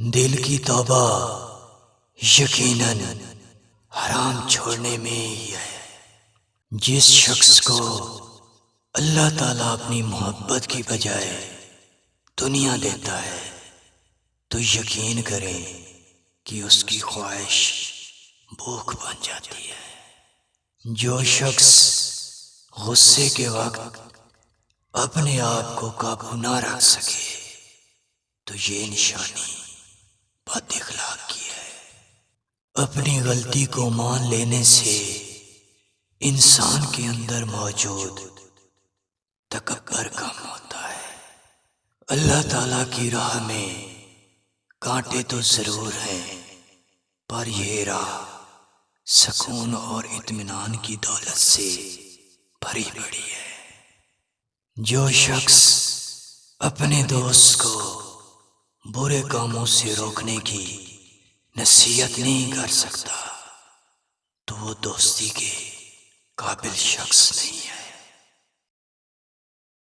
دل کی توبہ یقیناً حرام چھوڑنے میں ہی ہے۔ جس شخص کو اللہ تعالیٰ اپنی محبت کی بجائے دنیا دیتا ہے تو یقین کریں کہ اس کی خواہش بھوک بن جاتی ہے۔ جو شخص غصے کے وقت اپنے آپ کو قابو نہ رکھ سکے تو یہ نشانی بد اخلاق کی ہے۔ اپنی غلطی کو مان لینے سے انسان کے اندر موجود تکبر کم ہوتا ہے۔ اللہ تعالیٰ کی راہ میں کانٹے تو ضرور ہیں، پر یہ راہ سکون اور اطمینان کی دولت سے بھری پڑی ہے۔ جو شخص اپنے دوست کو برے کاموں سے روکنے کی نصیحت نہیں کر سکتا تو وہ دوستی کے قابل شخص نہیں ہے۔